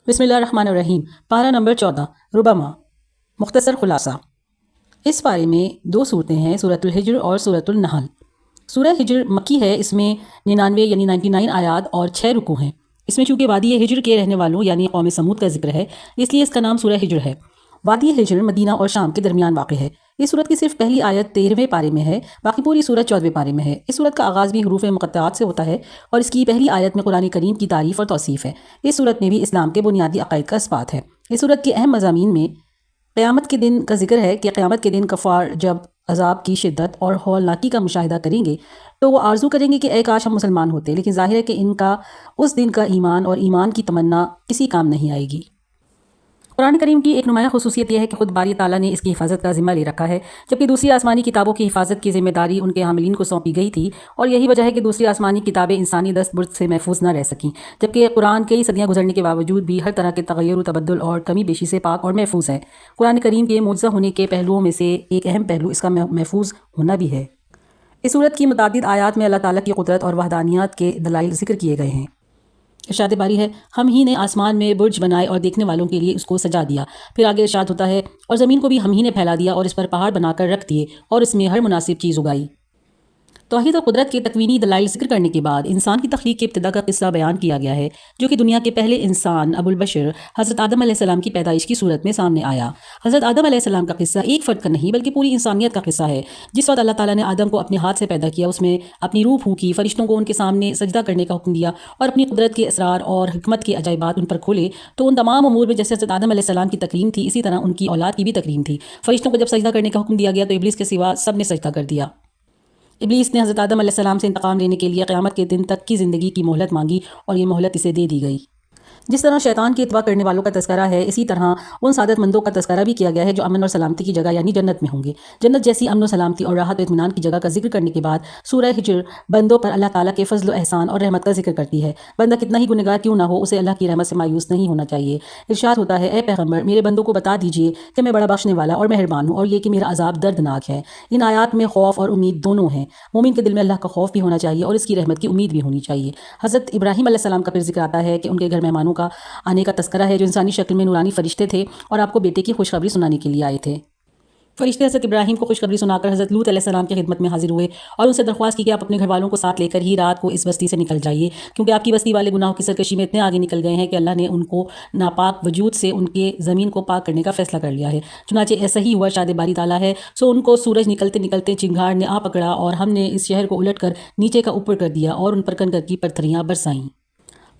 بسم اللہ الرحمن الرحیم۔ پارہ نمبر 14 ربما مختصر خلاصہ۔ اس پارے میں دو صورتیں ہیں، سورۃ الحجر اور سورۃ النحل۔ سورہ حجر مکی ہے، اس میں 99 یعنی 99 آیات اور 6 رکوع ہیں۔ اس میں چونکہ وادی حجر کے رہنے والوں یعنی قوم سمود کا ذکر ہے، اس لیے اس کا نام سورہ حجر ہے۔ وادی حجر مدینہ اور شام کے درمیان واقع ہے۔ اس سورت کی صرف پہلی آیت 13ویں پارے میں ہے، باقی پوری سورت 14ویں پارے میں ہے۔ اس سورت کا آغاز بھی حروف مقطعات سے ہوتا ہے اور اس کی پہلی آیت میں قرآن کریم کی تعریف اور توصیف ہے۔ اس سورت میں بھی اسلام کے بنیادی عقائد کا اثبات ہے۔ اس سورت کے اہم مضامین میں قیامت کے دن کا ذکر ہے کہ قیامت کے دن کفار جب عذاب کی شدت اور ہولناکی کا مشاہدہ کریں گے تو وہ آرزو کریں گے کہ اے کاش ہم مسلمان ہوتے، لیکن ظاہر ہے کہ ان کا اس دن کا ایمان اور ایمان کی تمنا کسی کام نہیں آئے گی۔ قرآن کریم کی ایک نمایاں خصوصیت یہ ہے کہ خود باری تعالیٰ نے اس کی حفاظت کا ذمہ لے رکھا ہے، جبکہ دوسری آسمانی کتابوں کی حفاظت کی ذمہ داری ان کے حاملین کو سونپی گئی تھی، اور یہی وجہ ہے کہ دوسری آسمانی کتابیں انسانی دست برد سے محفوظ نہ رہ سکیں، جبکہ قرآن کئی صدیاں گزرنے کے باوجود بھی ہر طرح کے تغیر و تبدل اور کمی بیشی سے پاک اور محفوظ ہے۔ قرآن کریم کے معجزہ ہونے کے پہلوؤں میں سے ایک اہم پہلو اس کا محفوظ ہونا بھی ہے۔ اس سورت کی متعدد آیات میں اللہ تعالیٰ کی قدرت اور وحدانیت کے دلائل ذکر کیے گئے ہیں۔ ارشاد باری ہے، ہم ہی نے آسمان میں برج بنائے اور دیکھنے والوں کے لیے اس کو سجا دیا۔ پھر آگے ارشاد ہوتا ہے، اور زمین کو بھی ہم ہی نے پھیلا دیا اور اس پر پہاڑ بنا کر رکھ دیے اور اس میں ہر مناسب چیز اگائی۔ توحید اور قدرت کے تکوینی دلائل ذکر کرنے کے بعد انسان کی تخلیق کے ابتدا کا قصہ بیان کیا گیا ہے، جو کہ دنیا کے پہلے انسان ابو البشر حضرت آدم علیہ السلام کی پیدائش کی صورت میں سامنے آیا۔ حضرت آدم علیہ السلام کا قصہ ایک فرد کا نہیں بلکہ پوری انسانیت کا قصہ ہے۔ جس وقت اللہ تعالیٰ نے آدم کو اپنے ہاتھ سے پیدا کیا، اس میں اپنی روح پھونکی، فرشتوں کو ان کے سامنے سجدہ کرنے کا حکم دیا اور اپنی قدرت کے اسرار اور حکمت کے عجائبات ان پر کھولے، تو ان تمام امور میں جیسے حضرت آدم علیہ السلام کی تکریم تھی، اسی طرح ان کی اولاد کی بھی تکریم تھی۔ فرشتوں کو جب سجدہ کرنے کا حکم دیا گیا تو ابلیس کے سوا سب نے سجدہ کر دیا۔ ابلیس نے حضرت آدم علیہ السلام سے انتقام لینے کے لیے قیامت کے دن تک کی زندگی کی مہلت مانگی اور یہ مہلت اسے دے دی گئی۔ جس طرح شیطان کے اتباع کرنے والوں کا تذکرہ ہے، اسی طرح ان سعادت مندوں کا تذکرہ بھی کیا گیا ہے جو امن اور سلامتی کی جگہ یعنی جنت میں ہوں گے۔ جنت جیسی امن و سلامتی اور راحت و اطمینان کی جگہ کا ذکر کرنے کے بعد سورہ حجر بندوں پر اللہ تعالیٰ کے فضل و احسان اور رحمت کا ذکر کرتی ہے۔ بندہ کتنا ہی گنہگار کیوں نہ ہو، اسے اللہ کی رحمت سے مایوس نہیں ہونا چاہیے۔ ارشاد ہوتا ہے، اے پیغمبر میرے بندوں کو بتا دیجئے کہ میں بڑا بخشنے والا اور مہربان ہوں، اور یہ کہ میرا عذاب دردناک ہے۔ ان آیات میں خوف اور امید دونوں ہیں۔ مومن کے دل میں اللہ کا خوف بھی ہونا چاہیے اور اس کی رحمت کی امید بھی ہونی چاہیے۔ حضرت ابراہیم علیہ السلام کا پھر ذکر آتا ہے کہ ان کے گھر مہمانوں کا آنے کا تذکرہ ہے جو انسانی شکل میں نورانی فرشتے تھے اور آپ کو بیٹے کی خوشخبری سنانے کے لیے آئے تھے۔ فرشتے حضرت ابراہیم کو خوشخبری سنا کر حضرت لوط علیہ السلام کی خدمت میں حاضر ہوئے اور ان سے درخواست کی کہ آپ اپنے گھر والوں کو ساتھ لے کر ہی رات کو اس بستی سے نکل جائیے، کیونکہ آپ کی بستی والے گناہوں کی سرکشی میں اتنے آگے نکل گئے ہیں کہ اللہ نے ان کو ناپاک وجود سے ان کے زمین کو پاک کرنے کا فیصلہ کر لیا ہے۔ چنانچہ ایسا ہی ہوا، ارشاد باری تعالیٰ ہے، سو ان کو سورج نکلتے نکلتے چنگھاڑ نے آ پکڑا اور ہم نے اس شہر کو الٹ کر نیچے کا اوپر کر دیا اور ان پر کنکر کی پتھریاں برسائیں۔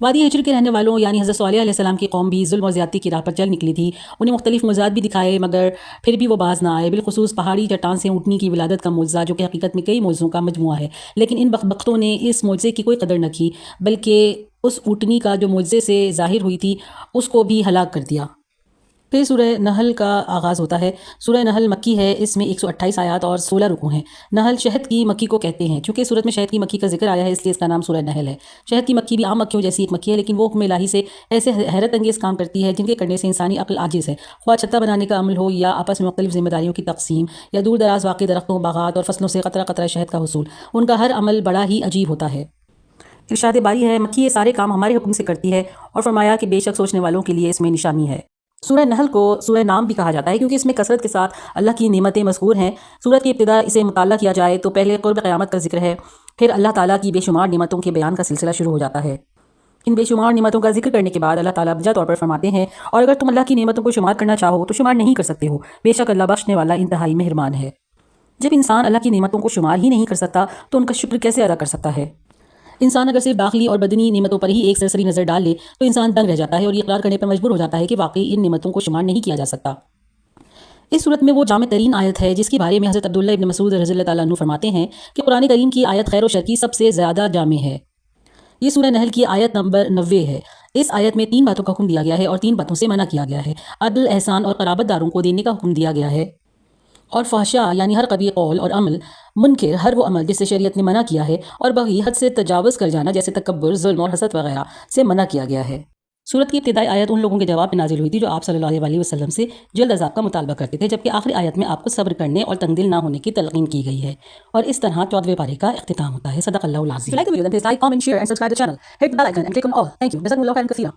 وادی حجر کے رہنے والوں یعنی حضرت صالح علیہ السلام کی قوم بھی ظلم اور زیادتی کی راہ پر چل نکلی تھی۔ انہیں مختلف معجزات بھی دکھائے مگر پھر بھی وہ باز نہ آئے، بالخصوص پہاڑی چٹان سے اونٹنی کی ولادت کا معجزہ، جو کہ حقیقت میں کئی معجزوں کا مجموعہ ہے، لیکن ان بدبختوں نے اس معجزے کی کوئی قدر نہ کی، بلکہ اس اونٹنی کا جو معجزے سے ظاہر ہوئی تھی اس کو بھی ہلاک کر دیا۔ پھر سورہ نحل کا آغاز ہوتا ہے۔ سورہ نحل مکی ہے، اس میں 128 آیات اور 16 رکوع ہیں۔ نحل شہد کی مکھی کو کہتے ہیں، چونکہ سورت میں شہد کی مکھی کا ذکر آیا ہے اس لیے اس کا نام سورہ نحل ہے۔ شہد کی مکھی بھی عام مکھیوں جیسی ایک مکھی ہے، لیکن وہ حکم الہی سے ایسے حیرت انگیز کام کرتی ہے جن کے کرنے سے انسانی عقل عاجز ہے، خواہ چھتا بنانے کا عمل ہو یا آپس میں مختلف ذمہ داریوں کی تقسیم یا دور دراز واقع درختوں، باغات اور فصلوں سے قطرہ قطرہ شہد کا حصول، ان کا ہر عمل بڑا ہی عجیب ہوتا ہے۔ ارشاد باری ہے، مکھی یہ سارے کام ہمارے حکم سے کرتی ہے، اور فرمایا کہ بے شک سوچنے والوں کے لیے اس میں نشانی ہے۔ سورہ نحل کو سورہ نام بھی کہا جاتا ہے کیونکہ اس میں کثرت کے ساتھ اللہ کی نعمتیں مذکور ہیں۔ سورت کی ابتدا اسے مطالعہ کیا جائے تو پہلے قرب قیامت کا ذکر ہے، پھر اللہ تعالیٰ کی بے شمار نعمتوں کے بیان کا سلسلہ شروع ہو جاتا ہے۔ ان بے شمار نعمتوں کا ذکر کرنے کے بعد اللہ تعالیٰ بجا طور پر فرماتے ہیں، اور اگر تم اللہ کی نعمتوں کو شمار کرنا چاہو تو شمار نہیں کر سکتے ہو، بے شک اللہ بخشنے والا انتہائی مہربان ہے۔ جب انسان اللہ کی نعمتوں کو شمار ہی نہیں کر سکتا تو ان کا شکر کیسے ادا کر سکتا ہے؟ انسان اگر صرف داخلی اور بدنی نعمتوں پر ہی ایک سرسری نظر ڈال لے تو انسان دنگ رہ جاتا ہے اور یہ اقرار کرنے پر مجبور ہو جاتا ہے کہ واقعی ان نعمتوں کو شمار نہیں کیا جا سکتا۔ اس صورت میں وہ جامع ترین آیت ہے جس کے بارے میں حضرت عبداللہ ابن مسعود رضی اللہ تعالیٰ عنہ فرماتے ہیں کہ قرآن کریم کی آیت خیر و شر کی سب سے زیادہ جامع ہے۔ یہ سورہ نحل کی آیت نمبر 90 ہے۔ اس آیت میں 3 باتوں کا حکم دیا گیا ہے اور 3 باتوں سے منع کیا گیا ہے۔ عدل، احسان اور قرابت داروں کو دینے کا حکم دیا گیا ہے، اور فحشاء یعنی ہر قبیح قول اور عمل، منکر ہر وہ عمل جس سے شریعت نے منع کیا ہے، اور بغی حد سے تجاوز کر جانا جیسے تکبر، ظلم اور حسد وغیرہ سے منع کیا گیا ہے۔ سورت کی ابتدائی آیت ان لوگوں کے جواب میں نازل ہوئی تھی جو آپ صلی اللہ علیہ وسلم سے جلد عذاب کا مطالبہ کرتے تھے، جبکہ آخری آیت میں آپ کو صبر کرنے اور تنگ دل نہ ہونے کی تلقین کی گئی ہے، اور اس طرح 14ویں پارے کا اختتام ہوتا ہے۔ صدق اللہ العظیم۔